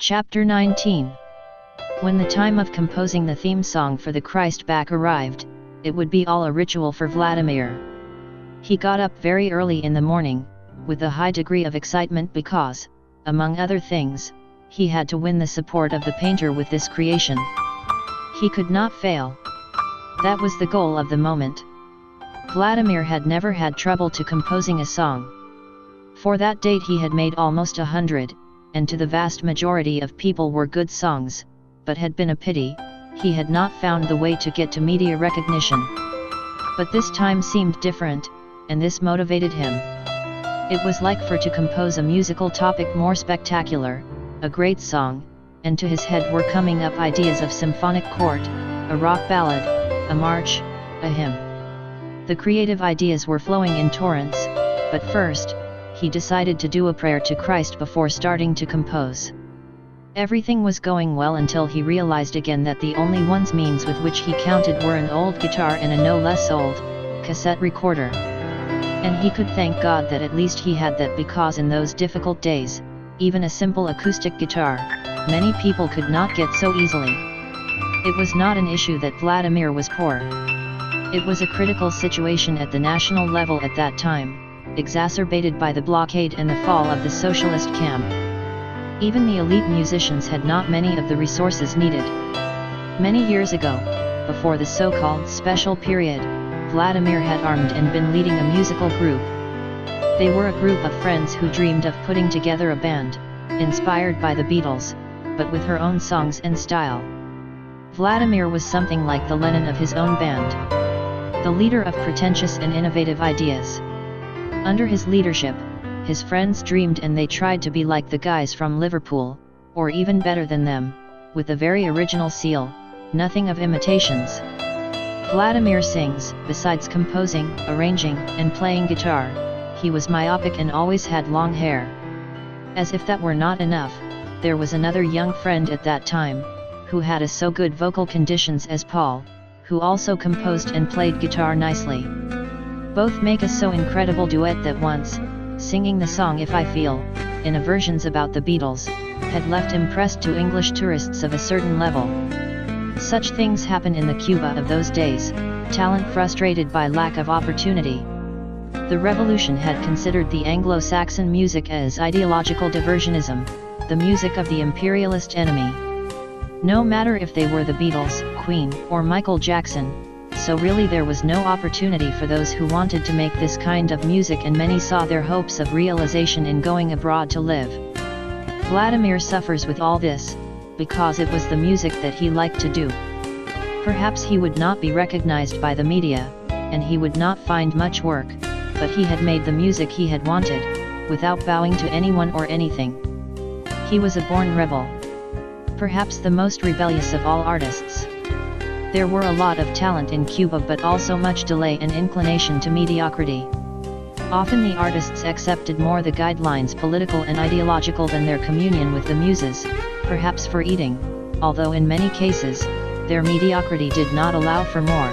Chapter 19. When the time of composing the theme song for the Christ back arrived, it would be all a ritual for Vladimir. He got up very early in the morning, with a high degree of excitement because, among other things, he had to win the support of the painter with this creation. He could not fail. That was the goal of the moment. Vladimir had never had trouble to composing a song. For that date he had made almost 100, and to the vast majority of people were good songs, but had been a pity, he had not found the way to get to media recognition. But this time seemed different, and this motivated him. It was like for to compose a musical topic more spectacular, a great song, and to his head were coming up ideas of symphonic chord, a rock ballad, a march, a hymn. The creative ideas were flowing in torrents, but first, he decided to do a prayer to Christ before starting to compose. Everything was going well until he realized again that the only ones means with which he counted were an old guitar and a no less old cassette recorder. And he could thank God that at least he had that, because in those difficult days, even a simple acoustic guitar, many people could not get so easily. It was not an issue that Vladimir was poor. It was a critical situation at the national level at that time, exacerbated by the blockade and the fall of the socialist camp. Even the elite musicians had not many of the resources needed. Many years ago, before the so-called special period, Vladimir had armed and been leading a musical group. They were a group of friends who dreamed of putting together a band, inspired by the Beatles, but with her own songs and style. Vladimir was something like the Lenin of his own band, the leader of pretentious and innovative ideas. Under his leadership, his friends dreamed and they tried to be like the guys from Liverpool, or even better than them, with a very original seal, nothing of imitations. Vladimir sings. Besides composing, arranging, and playing guitar, he was myopic and always had long hair. As if that were not enough, there was another young friend at that time, who had as so good vocal conditions as Paul, who also composed and played guitar nicely. Both make a so incredible duet that once, singing the song If I Feel, in a versions about the Beatles, had left impressed to English tourists of a certain level. Such things happen in the Cuba of those days, talent frustrated by lack of opportunity. The revolution had considered the Anglo-Saxon music as ideological diversionism, the music of the imperialist enemy. No matter if they were the Beatles, Queen, or Michael Jackson, so really there was no opportunity for those who wanted to make this kind of music, and many saw their hopes of realization in going abroad to live. Vladimir suffers with all this, because it was the music that he liked to do. Perhaps he would not be recognized by the media, and he would not find much work, but he had made the music he had wanted, without bowing to anyone or anything. He was a born rebel. Perhaps the most rebellious of all artists. There were a lot of talent in Cuba, but also much delay and inclination to mediocrity. Often the artists accepted more the guidelines political and ideological than their communion with the muses, perhaps for eating, although in many cases, their mediocrity did not allow for more.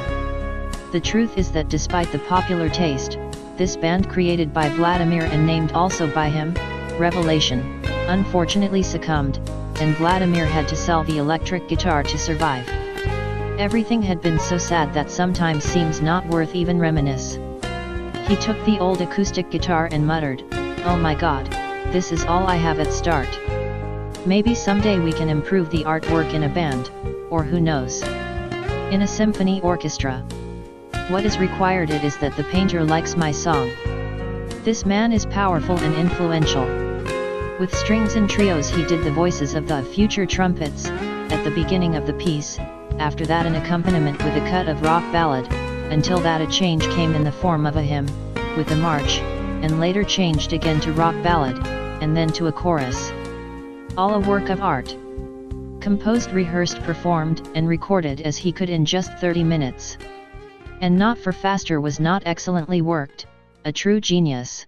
The truth is that despite the popular taste, this band created by Vladimir and named also by him, Revelation, unfortunately succumbed, and Vladimir had to sell the electric guitar to survive. Everything had been so sad that sometimes seems not worth even reminisce. He took the old acoustic guitar and muttered, "Oh my God, this is all I have at start. Maybe someday we can improve the artwork in a band, or who knows, in a symphony orchestra. What is required is that the painter likes my song." This man is powerful and influential. With strings and trios he did the voices of the future trumpets, at the beginning of the piece, after that an accompaniment with a cut of rock ballad, until that a change came in the form of a hymn, with a march, and later changed again to rock ballad, and then to a chorus. All a work of art. Composed, rehearsed, performed, and recorded as he could in just 30 minutes. And not for faster was not excellently worked, a true genius.